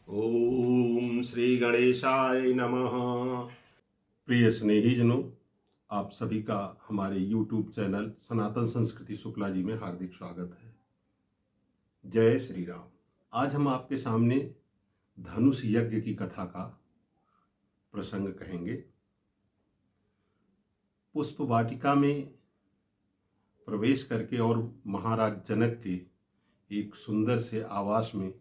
ओम श्री गणेशाय नमः। प्रिय स्नेहीजनों, आप सभी का हमारे YouTube चैनल सनातन संस्कृति शुक्ला जी में हार्दिक स्वागत है। जय श्री राम। आज हम आपके सामने धनुष यज्ञ की कथा का प्रसंग कहेंगे। पुष्प वाटिका में प्रवेश करके और महाराज जनक के एक सुंदर से आवास में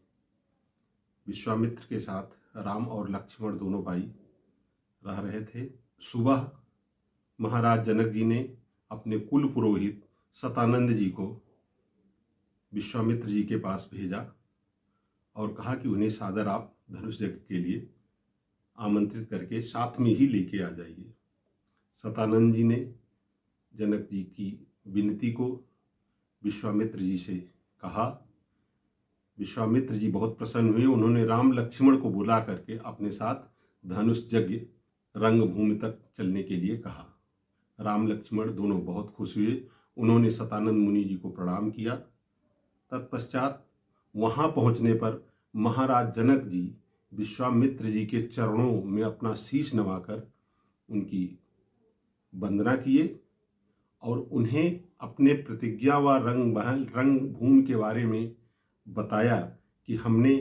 विश्वामित्र के साथ राम और लक्ष्मण दोनों भाई रह रहे थे। सुबह महाराज जनक जी ने अपने कुल पुरोहित सतानंद जी को विश्वामित्र जी के पास भेजा और कहा कि उन्हें सादर आप धनुष यज्ञ के लिए आमंत्रित करके साथ में ही लेके आ जाइए। सतानंद जी ने जनक जी की विनती को विश्वामित्र जी से कहा। विश्वामित्र जी बहुत प्रसन्न हुए। उन्होंने राम लक्ष्मण को बुला करके अपने साथ धनुष यज्ञ रंगभूमि तक चलने के लिए कहा। राम लक्ष्मण दोनों बहुत खुश हुए। उन्होंने सतानंद मुनि जी को प्रणाम किया। तत्पश्चात वहां पहुंचने पर महाराज जनक जी विश्वामित्र जी के चरणों में अपना शीश नवाकर उनकी वंदना किए और उन्हें अपने प्रतिज्ञा व रंग भूमि के बारे में बताया कि हमने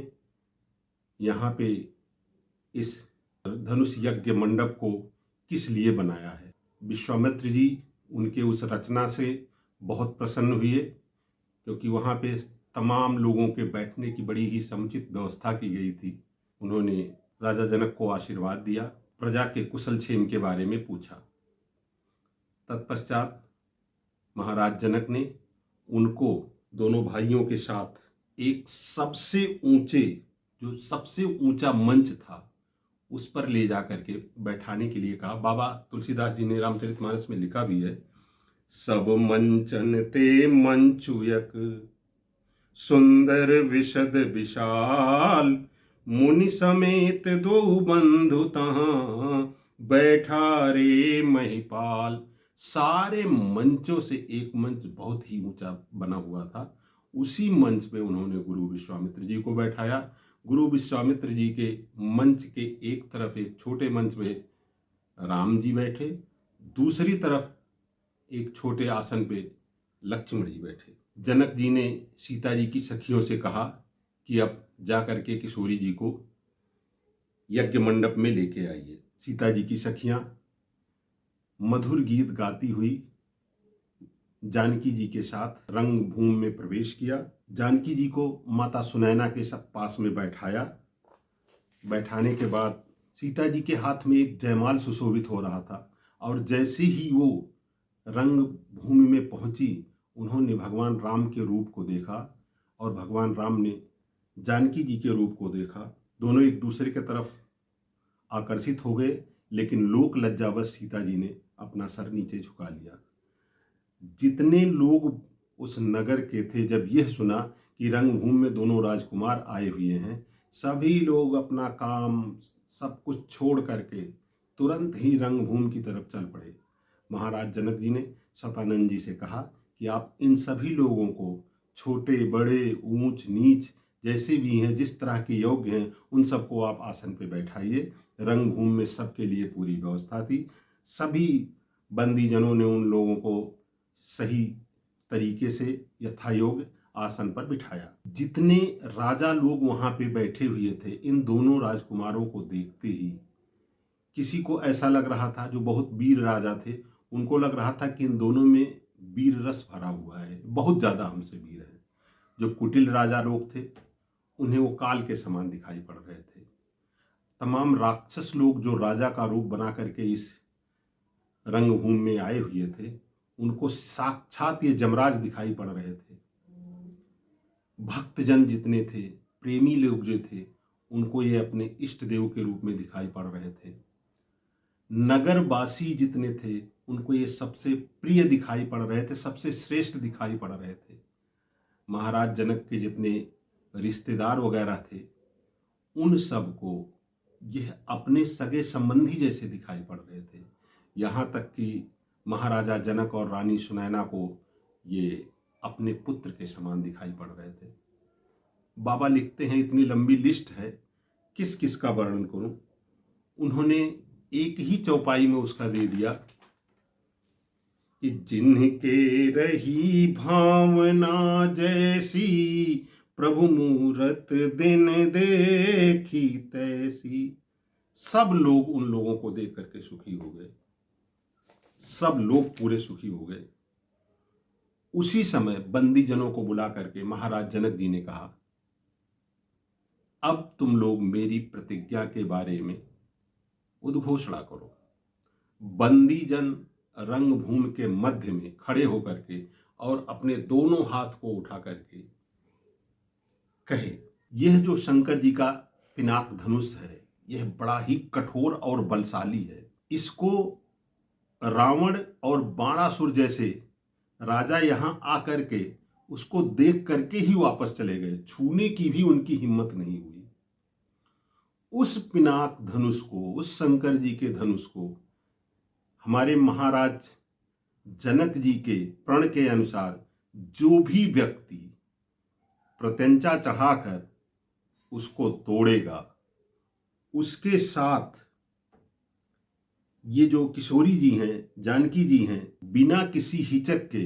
यहाँ पे इस धनुष यज्ञ मंडप को किस लिए बनाया है। विश्वामित्र जी उनके उस रचना से बहुत प्रसन्न हुए, क्योंकि वहाँ पे तमाम लोगों के बैठने की बड़ी ही समुचित व्यवस्था की गई थी। उन्होंने राजा जनक को आशीर्वाद दिया, प्रजा के कुशल क्षेम के बारे में पूछा। तत्पश्चात महाराज जनक ने उनको दोनों भाइयों के साथ एक सबसे ऊंचा मंच था उस पर ले जा करके बैठाने के लिए कहा। बाबा तुलसीदास जी ने रामचरितमानस में लिखा भी है, सब मंचन ते मंचुयक सुंदर विशद विशाल, मुनि समेत दो बंधु तहां बैठा रे महिपाल। सारे मंचों से एक मंच बहुत ही ऊंचा बना हुआ था। उसी मंच पे उन्होंने गुरु विश्वामित्र जी को बैठाया। गुरु विश्वामित्र जी के मंच के एक तरफ एक छोटे मंच पे राम जी बैठे, दूसरी तरफ एक छोटे आसन पे लक्ष्मण जी बैठे। जनक जी ने सीता जी की सखियों से कहा कि अब जा करके किशोरी जी को यज्ञ मंडप में लेके आइए। सीता जी की सखियां मधुर गीत गाती हुई जानकी जी के साथ रंगभूमि में प्रवेश किया। जानकी जी को माता सुनैना के सब पास में बैठाया। बैठाने के बाद सीता जी के हाथ में एक जयमाल सुशोभित हो रहा था और जैसे ही वो रंगभूमि में पहुंची, उन्होंने भगवान राम के रूप को देखा और भगवान राम ने जानकी जी के रूप को देखा। दोनों एक दूसरे के तरफ आकर्षित हो गए, लेकिन लोक लज्जावश सीता जी ने अपना सर नीचे झुका लिया। जितने लोग उस नगर के थे, जब यह सुना कि रंगभूमि में दोनों राजकुमार आए हुए हैं, सभी लोग अपना काम सब कुछ छोड़ करके तुरंत ही रंगभूमि की तरफ चल पड़े। महाराज जनक जी ने सतानंद जी से कहा कि आप इन सभी लोगों को, छोटे बड़े ऊंच नीच जैसे भी हैं, जिस तरह के योग्य हैं, उन सबको आप आसन पे बैठाइए। रंगभूमि में सबके लिए पूरी व्यवस्था थी। सभी बंदीजनों ने उन लोगों को सही तरीके से यथायोग्य आसन पर बिठाया। जितने राजा लोग वहां पे बैठे हुए थे, इन दोनों राजकुमारों को देखते ही किसी को ऐसा लग रहा था, जो बहुत वीर राजा थे, उनको लग रहा था कि इन दोनों में वीर रस भरा हुआ है, बहुत ज्यादा हमसे वीर है। जो कुटिल राजा लोग थे, उन्हें वो काल के समान दिखाई पड़ रहे थे। तमाम राक्षस लोग जो राजा का रूप बना करके इस रंगभूमि में आए हुए थे, उनको साक्षात ये जमराज दिखाई पड़ रहे थे। भक्तजन जितने थे, प्रेमी लोग जो थे, उनको ये अपने इष्ट देव के रूप में दिखाई पड़ रहे थे। नगरवासी जितने थे, उनको ये सबसे प्रिय दिखाई पड़ रहे थे, सबसे श्रेष्ठ दिखाई पड़ रहे थे। महाराज जनक के जितने रिश्तेदार वगैरह थे, उन सबको यह अपने सगे संबंधी जैसे दिखाई पड़ रहे थे। यहाँ तक कि महाराजा जनक और रानी सुनैना को ये अपने पुत्र के समान दिखाई पड़ रहे थे। बाबा लिखते हैं, इतनी लंबी लिस्ट है किस किस का वर्णन करूं। उन्होंने एक ही चौपाई में उसका दे दिया कि जिनके रही भावना जैसी, प्रभु मूरत दिन देखी तैसी। सब लोग उन लोगों को देख करके सुखी हो गए, सब लोग पूरे सुखी हो गए। उसी समय बंदी जनों को बुला करके महाराज जनक जी ने कहा, अब तुम लोग मेरी प्रतिज्ञा के बारे में उद्घोषणा करो। बंदी जन रंगभूमि के मध्य में खड़े होकर के और अपने दोनों हाथ को उठा करके कहे, यह जो शंकर जी का पिनाक धनुष है, यह बड़ा ही कठोर और बलशाली है। इसको रावण और बाणासुर जैसे राजा यहां आकर के उसको देख करके ही वापस चले गए, छूने की भी उनकी हिम्मत नहीं हुई। उस पिनाक धनुष को, उस शंकर जी के धनुष को हमारे महाराज जनक जी के प्रण के अनुसार जो भी व्यक्ति प्रत्यंचा चढ़ाकर उसको तोड़ेगा, उसके साथ ये जो किशोरी जी हैं, जानकी जी हैं, बिना किसी हिचक के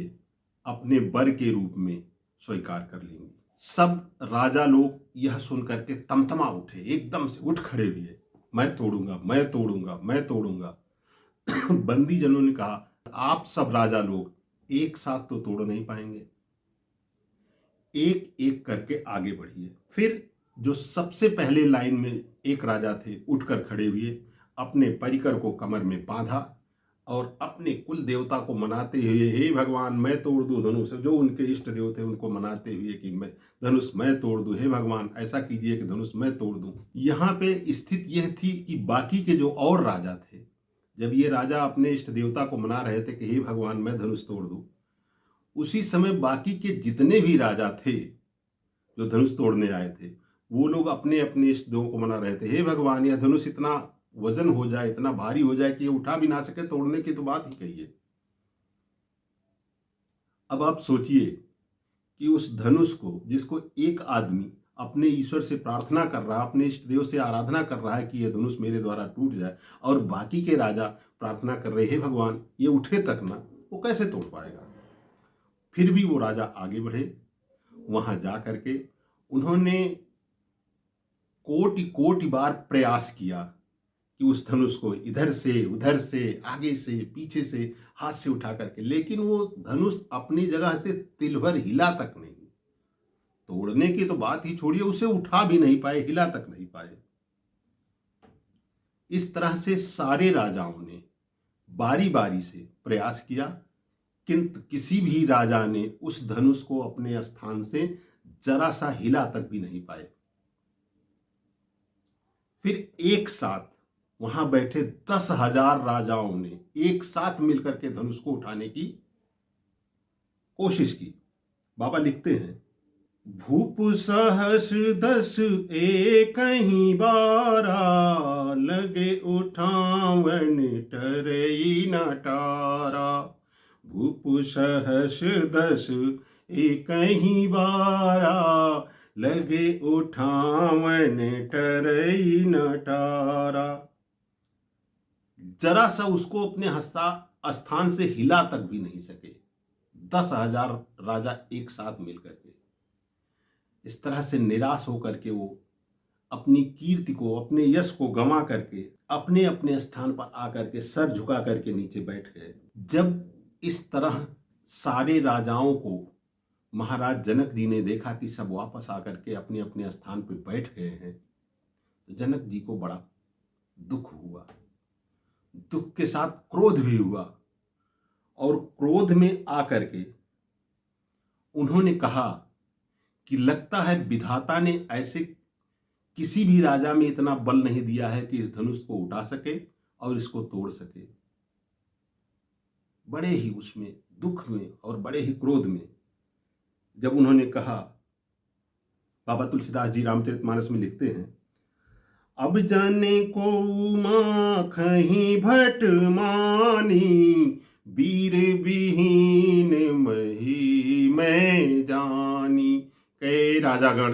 अपने वर के रूप में स्वीकार कर लेंगे। सब राजा लोग यह सुनकर के तमतमा उठे, एकदम से उठ खड़े हुए, मैं तोड़ूंगा, मैं तोड़ूंगा, मैं तोड़ूंगा। बंदी जनों ने कहा, आप सब राजा लोग एक साथ तो तोड़ नहीं पाएंगे, एक एक करके आगे बढ़िए। फिर जो सबसे पहले लाइन में एक राजा थे, उठकर खड़े हुए, अपने परिकर को कमर में बांधा और अपने कुल देवता को मनाते हुए, हे भगवान मैं तोड़ दूं धनुष, जो उनके इष्ट देव थे उनको मनाते हुए कि मैं धनुष मैं तोड़ दूं, हे भगवान ऐसा कीजिए कि धनुष मैं तोड़ दूं। यहाँ पे स्थिति यह थी कि बाकी के जो और राजा थे, जब ये राजा अपने इष्ट देवता को मना रहे थे कि हे भगवान मैं धनुष तोड़ दूं, उसी समय बाकी के जितने भी राजा थे जो धनुष तोड़ने आए थे, वो लोग अपने अपने इष्ट देवों को मना रहे थे, हे भगवान यह धनुष इतना वजन हो जाए, इतना भारी हो जाए कि ये उठा भी ना सके, तोड़ने की तो बात ही कहिए। अब आप सोचिए कि उस धनुष को, जिसको एक आदमी अपने ईश्वर से प्रार्थना कर रहा है, अपने इष्ट देव से आराधना कर रहा है कि यह धनुष मेरे द्वारा टूट जाए, और बाकी के राजा प्रार्थना कर रहे, हे भगवान ये उठे तक ना, वो कैसे तोड़ पाएगा। फिर भी वो राजा आगे बढ़े, वहां जा करके उन्होंने कोटि कोटि बार प्रयास किया कि उस धनुष को इधर से उधर से, आगे से पीछे से, हाथ से उठा करके, लेकिन वो धनुष अपनी जगह से तिल भर हिला तक नहीं। तोड़ने की तो बात ही छोड़िए, उसे उठा भी नहीं पाए, हिला तक नहीं पाए। इस तरह से सारे राजाओं ने बारी बारी से प्रयास किया, किंतु किसी भी राजा ने उस धनुष को अपने स्थान से जरा सा हिला तक भी नहीं पाए। फिर एक साथ वहां बैठे 10,000 राजाओं ने एक साथ मिलकर के धनुष को उठाने की कोशिश की। बाबा लिखते हैं, भूप सहस 10 एकहि बारा, लगे उठावन टरई न टारा। भूप सहस 10 एकहि बारा, लगे उठावन टरई न टारा। जरा सा उसको अपने स्थान से हिला तक भी नहीं सके, 10,000 राजा एक साथ मिलकर के। इस तरह से निराश होकर के वो अपनी कीर्ति को, अपने यश को गंवा करके अपने अपने स्थान पर आकर के सर झुका करके नीचे बैठ गए। जब इस तरह सारे राजाओं को महाराज जनक जी ने देखा कि सब वापस आकर के अपने अपने स्थान पर बैठ गए हैं, तो जनक जी को बड़ा दुख हुआ, दुख के साथ क्रोध भी हुआ, और क्रोध में आकर के उन्होंने कहा कि लगता है विधाता ने ऐसे किसी भी राजा में इतना बल नहीं दिया है कि इस धनुष को उठा सके और इसको तोड़ सके। बड़े ही उसमें दुख में और बड़े ही क्रोध में जब उन्होंने कहा, बाबा तुलसीदास जी रामचरितमानस में लिखते हैं, अब जाने को माखहि भट मानी, वीर विहीन मही मैं जानी। कहे राजागण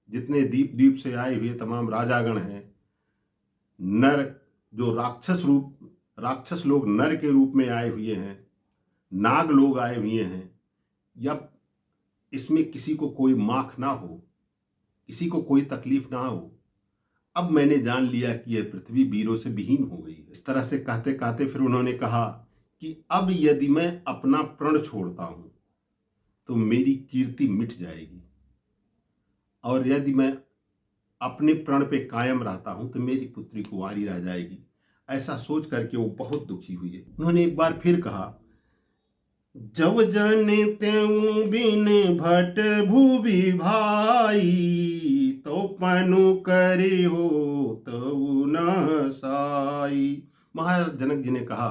जितने द्वीप द्वीप से आए हुए तमाम राजागण हैं, नर जो राक्षस लोग नर के रूप में आए हुए हैं, नाग लोग आए हुए हैं, या इसमें किसी को कोई माख ना हो, किसी को कोई तकलीफ ना हो। अब मैंने जान लिया कि यह पृथ्वी वीरों से विहीन हो गई है। इस तरह से कहते कहते फिर उन्होंने कहा कि अब यदि मैं अपना प्रण छोड़ता हूं तो मेरी कीर्ति मिट जाएगी, और यदि मैं अपने प्रण पे कायम रहता हूं तो मेरी पुत्री कुंवारी रह जाएगी। ऐसा सोच करके वो बहुत दुखी हुए। उन्होंने एक बार फिर कहा, जब जने त्यों बिन भट भूवि भाई, तो पनु करे हो तो न साई। महाराज जनक जी ने कहा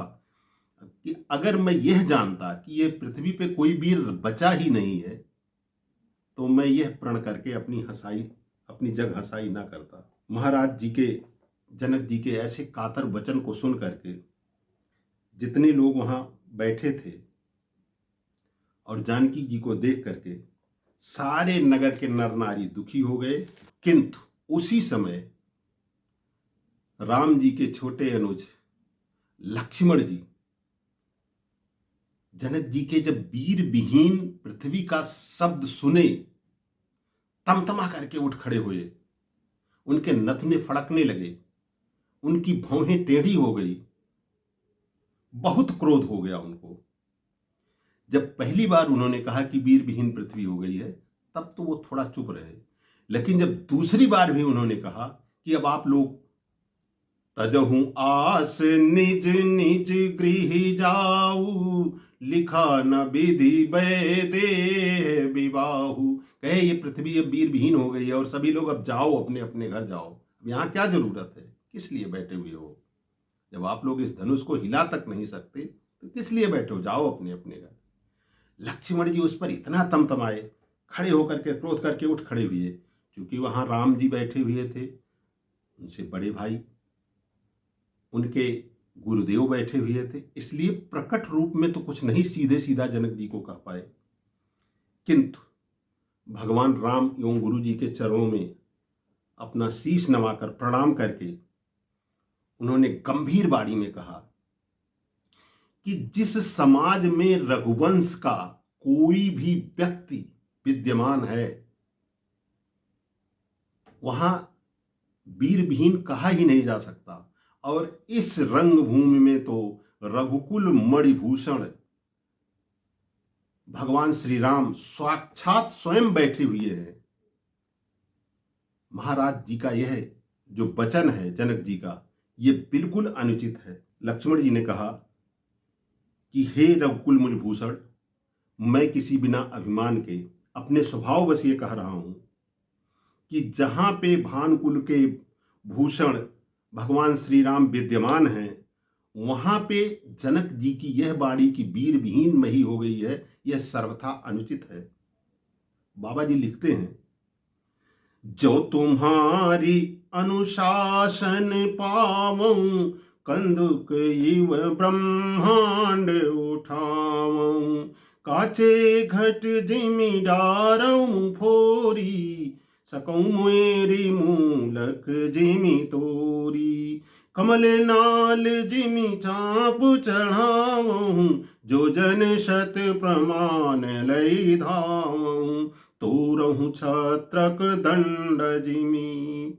कि अगर मैं यह जानता कि यह पृथ्वी पे कोई वीर बचा ही नहीं है तो मैं यह प्रण करके अपनी जग हंसाई ना करता। महाराज जी के, जनक जी के ऐसे कातर वचन को सुन करके जितने लोग वहां बैठे थे और जानकी जी को देख करके सारे नगर के नर नारी दुखी हो गए। किंतु उसी समय राम जी के छोटे अनुज लक्ष्मण जी जनक जी के जब वीर विहीन पृथ्वी का शब्द सुने, तमतमा करके उठ खड़े हुए। उनके नथने फड़कने लगे, उनकी भौहें टेढ़ी हो गई, बहुत क्रोध हो गया उनको। जब पहली बार उन्होंने कहा कि वीर विहीन पृथ्वी हो गई है, तब तो वो थोड़ा चुप रहे, लेकिन जब दूसरी बार भी उन्होंने कहा कि अब आप लोग तजहु आस निज निज गृह जाऊ, लिखा न विधि दे विवाहु। कहे ये पृथ्वी अब वीर विहीन हो गई है और सभी लोग अब जाओ, अपने अपने घर जाओ। यहाँ क्या जरूरत है, किस लिए बैठे हुए हो? जब आप लोग इस धनुष को हिला तक नहीं सकते तो किस लिए बैठे हो? जाओ अपने अपने घर। लक्ष्मण जी उस पर इतना तमतमाए, खड़े होकर के क्रोध करके उठ खड़े हुए। क्योंकि वहां राम जी बैठे हुए थे, उनसे बड़े भाई, उनके गुरुदेव बैठे हुए थे, इसलिए प्रकट रूप में तो कुछ नहीं सीधे सीधा जनक जी को कह पाए। किंतु भगवान राम एवं गुरु जी के चरणों में अपना शीश नवाकर प्रणाम करके उन्होंने गंभीर वाणी में कहा कि जिस समाज में रघुवंश का कोई भी व्यक्ति विद्यमान है, वहां वीर विहीन कहा ही नहीं जा सकता। और इस रंगभूमि में तो रघुकुल मणिभूषण भगवान श्री राम साक्षात स्वयं बैठे हुए हैं। महाराज जी का यह जो वचन है जनक जी का, यह बिल्कुल अनुचित है। लक्ष्मण जी ने कहा कि हे रघुकुल मणिभूषण, मैं किसी बिना अभिमान के अपने स्वभाव वश ये कह रहा हूं कि जहां पे भानुकुल के भूषण भगवान श्री राम विद्यमान हैं, वहां पे जनक जी की यह वाणी की वीर विहीन मही हो गई है, यह सर्वथा अनुचित है। बाबा जी लिखते हैं, जो तुम्हारी अनुशासन पावऊं, कंदुक इव ब्रह्मांड उठावऊं, काचे घट जिमि डारऊं फोरी, सकऊं मेरी मूलक जिमि तोरी, कमल नाल जिमि चाप चढ़ावऊं, जो जन शत प्रमाण लई धावऊं, तोरहु छत्रक दंड जिमि,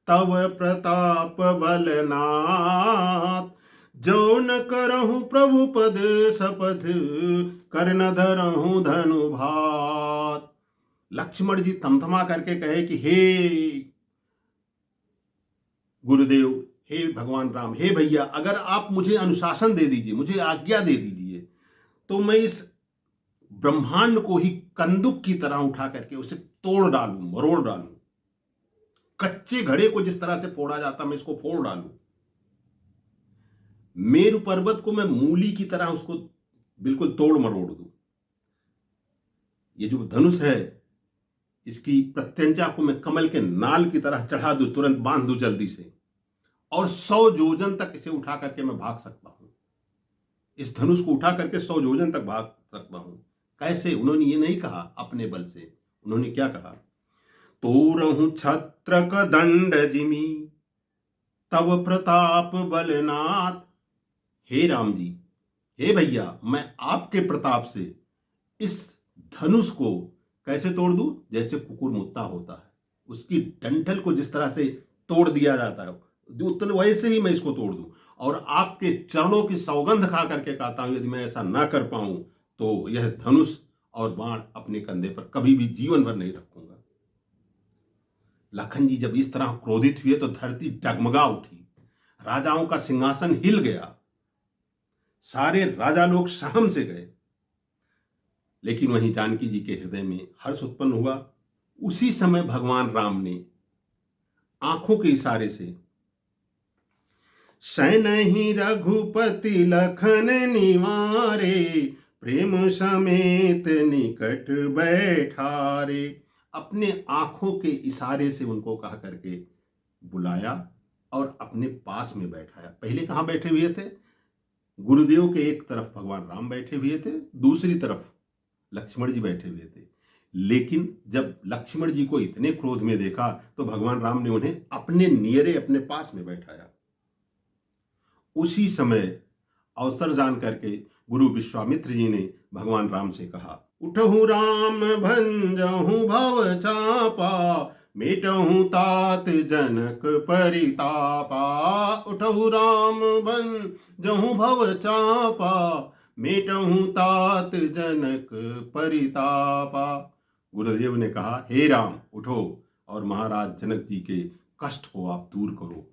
तव प्रताप बलनाथ, जो न करहु प्रभु पद शपथ, कर न धरहु धनु भात। लक्ष्मण जी थमथमा करके कहे कि हे गुरुदेव, हे भगवान राम, हे भैया, अगर आप मुझे अनुशासन दे दीजिए, मुझे आज्ञा दे दीजिए, तो मैं इस ब्रह्मांड को ही कंदुक की तरह उठा करके उसे तोड़ डालूं, मरोड़ डालूं। कच्चे घड़े को जिस तरह से फोड़ा जाता, मैं इसको फोड़ डालूं। मेरु पर्वत को मैं मूली की तरह उसको बिल्कुल तोड़ मरोड़ दूं। ये जो धनुष है, इसकी प्रत्यंचा को मैं कमल के नाल की तरह चढ़ा दूं, तुरंत बांध दूं जल्दी से, और 100 योजन तक इसे उठा करके मैं भाग सकता हूं। इस धनुष को उठा करके 100 योजन तक भाग सकता हूं। कैसे? उन्होंने ये नहीं कहा अपने बल से, उन्होंने क्या कहा? तोरहु छत्रक दंड जिमी तव प्रताप बलनाथ। हे राम जी, हे भैया, मैं आपके प्रताप से इस धनुष को कैसे तोड़ दूं? जैसे कुकुर मुत्ता होता है, उसकी डंठल को जिस तरह से तोड़ दिया जाता है, जो उतने वैसे ही मैं इसको तोड़ दूं। और आपके चरणों की सौगंध खा करके कहता हूं, यदि मैं ऐसा ना कर पाऊं तो यह धनुष और बाण अपने कंधे पर कभी भी जीवन भर नहीं रखूंगा। लखन जी जब इस तरह क्रोधित हुए तो धरती डगमगा उठी, राजाओं का सिंहासन हिल गया, सारे राजा लोग सहम से गए। लेकिन वहीं जानकी जी के हृदय में हर्ष उत्पन्न हुआ। उसी समय भगवान राम ने आंखों के इशारे से सैनहि रघुपति लखन निवारे प्रेम समेत निकट बैठारे, अपने आंखों के इशारे से उनको कहा करके बुलाया और अपने पास में बैठाया। पहले कहां बैठे हुए थे? गुरुदेव के एक तरफ भगवान राम बैठे हुए थे, दूसरी तरफ लक्ष्मण जी बैठे हुए थे। लेकिन जब लक्ष्मण जी को इतने क्रोध में देखा तो भगवान राम ने उन्हें अपने नियरे, अपने पास में बैठाया। उसी समय अवसर जान करके गुरु विश्वामित्र जी ने भगवान राम से कहा, उठहु राम भंजहु भव चापा मेटहु तात जनक परितापा। उठहु राम भंजहु भव चापा मेटहु तात जनक परितापा। गुरुदेव ने कहा, हे राम उठो और महाराज जनक जी के कष्ट को आप दूर करो।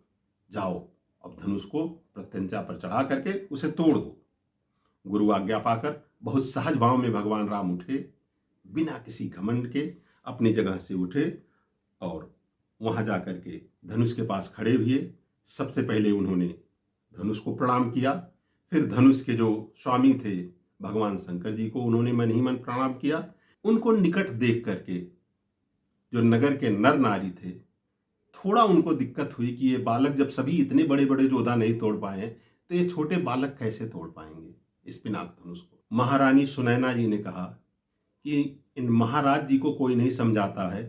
जाओ, अब धनुष को प्रत्यंचा पर चढ़ा करके उसे तोड़ दो। गुरु आज्ञा पाकर बहुत सहज भाव में भगवान राम उठे, बिना किसी घमंड के अपनी जगह से उठे और वहां जाकर के धनुष के पास खड़े हुए। सबसे पहले उन्होंने धनुष को प्रणाम किया, फिर धनुष के जो स्वामी थे भगवान शंकर जी को उन्होंने मन ही मन प्रणाम किया। उनको निकट देख करके जो नगर के नर नारी थे, थोड़ा उनको दिक्कत हुई कि ये बालक, जब सभी इतने बड़े बड़े योद्धा नहीं तोड़ पाए तो ये छोटे बालक कैसे तोड़ पाएंगे इस पिनाक धनुष को। महारानी सुनैना जी ने कहा कि इन महाराज जी को कोई नहीं समझाता है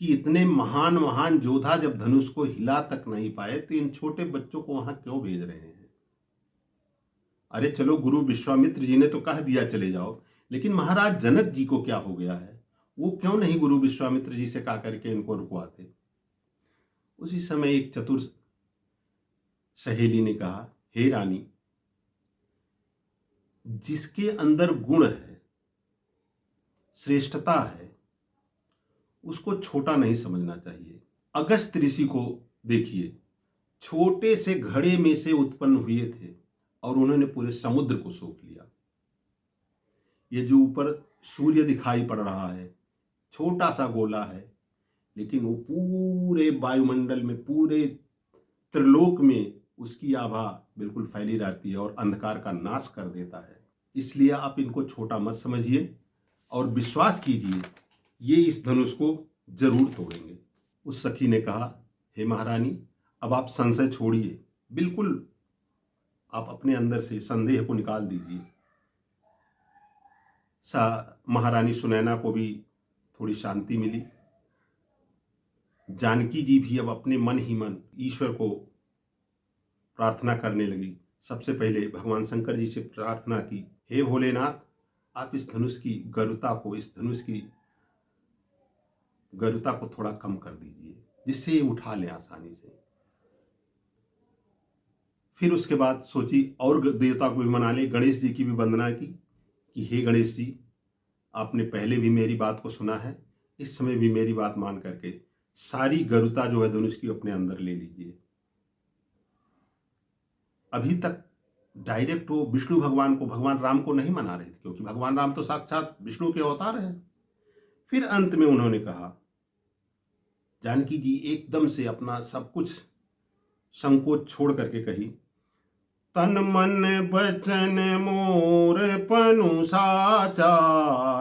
कि इतने महान महान योद्धा जब धनुष को हिला तक नहीं पाए तो इन छोटे बच्चों को वहां क्यों भेज रहे हैं? अरे चलो, गुरु विश्वामित्र जी ने तो कह दिया चले जाओ, लेकिन महाराज जनक जी को क्या हो गया है? वो क्यों नहीं गुरु विश्वामित्र जी से कहा करके इनको रुकवाते? उसी समय एक चतुर सहेली ने कहा, हे रानी, जिसके अंदर गुण है, श्रेष्ठता है, उसको छोटा नहीं समझना चाहिए। अगस्त ऋषि को देखिए, छोटे से घड़े में से उत्पन्न हुए थे और उन्होंने पूरे समुद्र को सोख लिया। ये जो ऊपर सूर्य दिखाई पड़ रहा है, छोटा सा गोला है, लेकिन वो पूरे वायुमंडल में, पूरे त्रिलोक में उसकी आभा बिल्कुल फैली रहती है और अंधकार का नाश कर देता है। इसलिए आप इनको छोटा मत समझिए और विश्वास कीजिए, ये इस धनुष को जरूर तोड़ेंगे। उस सखी ने कहा, हे महारानी, अब आप संशय छोड़िए, बिल्कुल आप अपने अंदर से संदेह को निकाल दीजिए। महारानी सुनैना को भी थोड़ी शांति मिली। जानकी जी भी अब अपने मन ही मन ईश्वर को प्रार्थना करने लगी। सबसे पहले भगवान शंकर जी से प्रार्थना की, हे भोलेनाथ, आप इस धनुष की गरुता को, इस धनुष की गरुता को थोड़ा कम कर दीजिए, जिससे ये उठा ले आसानी से। फिर उसके बाद सोची और देवता को भी मना ले, गणेश जी की भी वंदना की कि हे गणेश जी, आपने पहले भी मेरी बात को सुना है, इस समय भी मेरी बात मान करके सारी गरुता जो है धनुष की अपने अंदर ले लीजिए। अभी तक डायरेक्ट वो विष्णु भगवान को, भगवान राम को नहीं मना रहे थे, क्योंकि भगवान राम तो साक्षात विष्णु के अवतार हैं। फिर अंत में उन्होंने कहा, जानकी जी एकदम से अपना सब कुछ संकोच छोड़ करके कही, तन मन बचन मोर पनु साचा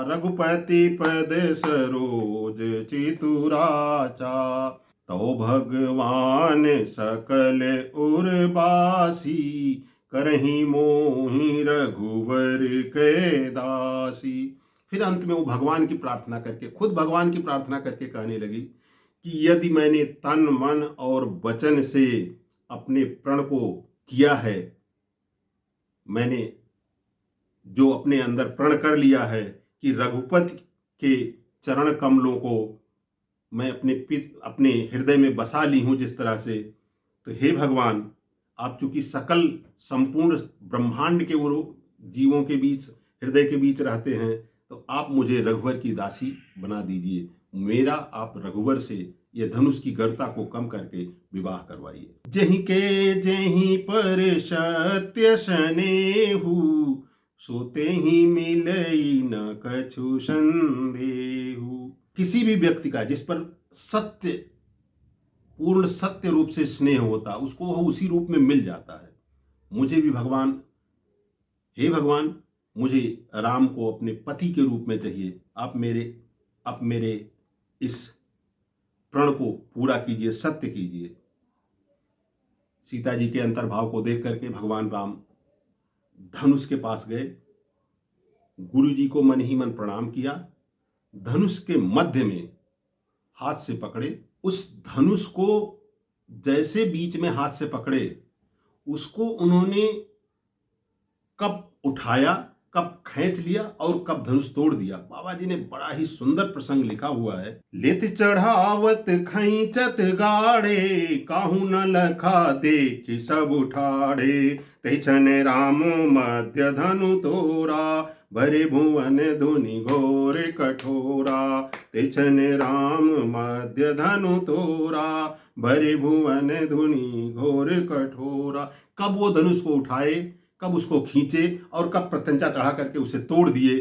रघुपति पद सरोज चितुराचा। तो भगवान सकल उर्वासी करहि मोहि रघुवर के दासी। फिर अंत में वो भगवान की प्रार्थना करके, खुद भगवान की प्रार्थना करके कहने लगी कि यदि मैंने तन मन और वचन से अपने प्रण को किया है, मैंने जो अपने अंदर प्रण कर लिया है कि रघुपति के चरण कमलों को मैं अपने हृदय में बसा ली हूं जिस तरह से, तो हे भगवान, आप चूंकि सकल संपूर्ण ब्रह्मांड के वो जीवों के बीच, हृदय के बीच रहते हैं, तो आप मुझे रघुवर की दासी बना दीजिए। मेरा आप रघुवर से ये धनुष की गर्ता को कम करके विवाह करवाइए। जहीं के जहीं पर सत्य सनेहु, सोते ही मिलई न कछु संदेहु। किसी भी व्यक्ति का जिस पर सत्य, पूर्ण सत्य रूप से स्नेह होता, उसको वह उसी रूप में मिल जाता है। मुझे भी भगवान, हे भगवान, मुझे राम को अपने पति के रूप में चाहिए। आप मेरे इस प्रण को पूरा कीजिए, सत्य कीजिए। सीता जी के अंतर्भाव को देख करके भगवान राम धनुष के पास गए, गुरु जी को मन ही मन प्रणाम किया, धनुष के मध्य में हाथ से पकड़े। उस धनुष को जैसे बीच में हाथ से पकड़े, उसको उन्होंने कब उठाया, कब खींच लिया और कब धनुष तोड़ दिया। बाबा जी ने बड़ा ही सुंदर प्रसंग लिखा हुआ है। लेत चढ़ावत खींचत गाड़े, काहू न लखा देख सब उठाड़े। तैछन राम मध्य धनु तोरा, भरे भुवन धुनि घोर कठोरा। तैछन राम मध्य धनु तोरा, भरे भुवन धुनि घोर कठोरा। कब वो धनुष को उठाए, कब उसको खींचे और कब प्रत्यंचा चढ़ा करके उसे तोड़ दिए,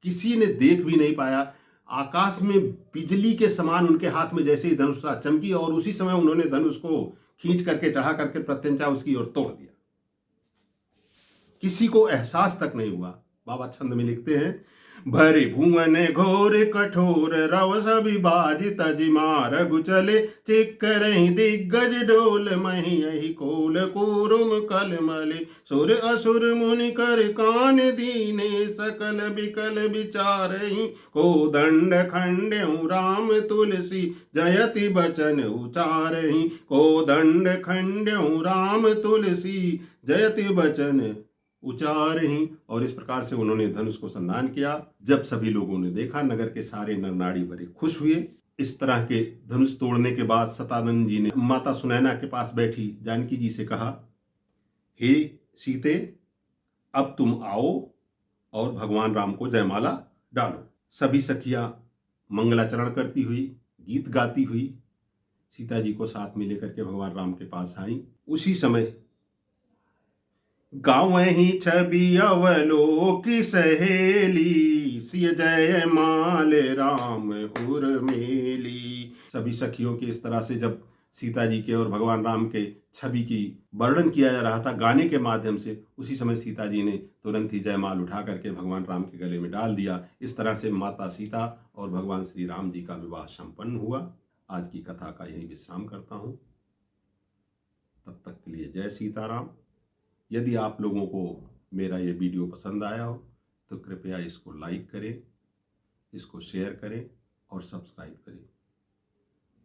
किसी ने देख भी नहीं पाया। आकाश में बिजली के समान उनके हाथ में जैसे ही धनुष चमकी और उसी समय उन्होंने धनुष को खींच करके चढ़ा करके प्रत्यंचा उसकी ओर तोड़ दिया। किसी को एहसास तक नहीं हुआ। बाबा छंद में लिखते हैं, भरे भुवन घोर कठोर, रव सभी बाज तजिमार गुचले। चिक्करहि दिग्गज डोल, मही यही कोल कूरुम कलमले। सुर असुर मुनि कर कान दीने, सकल बिकल विचारहि। कोदंड खंड्यउ राम तुलसी, जयति बचन उचारहि। कोदंड खंड्यउ राम तुलसी, जयति बचन उचार ही। और इस प्रकार से उन्होंने धनुष को संधान किया। जब सभी लोगों ने देखा, नगर के सारे नर नारी बड़े खुश हुए। इस तरह के धनुष तोड़ने के बाद सतानंद जी ने माता सुनैना के पास बैठी जानकी जी से कहा, हे सीते, अब तुम आओ और भगवान राम को जयमाला डालो। सभी सखियां मंगलाचरण करती हुई, गीत गाती हुई सीता जी को साथ में लेकर के भगवान राम के पास आई। उसी समय गाँवहि छवि अवलोकी सहेली, सिय जय माल राम उर्मिली। सभी सखियों के इस तरह से जब सीता जी के और भगवान राम के छवि की वर्णन किया जा रहा था गाने के माध्यम से, उसी समय सीता जी ने तुरंत ही जयमाल उठा करके भगवान राम के गले में डाल दिया। इस तरह से माता सीता और भगवान श्री राम जी का विवाह संपन्न हुआ। आज की कथा का यही विश्राम करता हूँ। तब तक के लिए जय सीताराम। यदि आप लोगों को मेरा ये वीडियो पसंद आया हो तो कृपया इसको लाइक करें, इसको शेयर करें और सब्सक्राइब करें।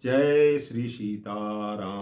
जय श्री सीताराम।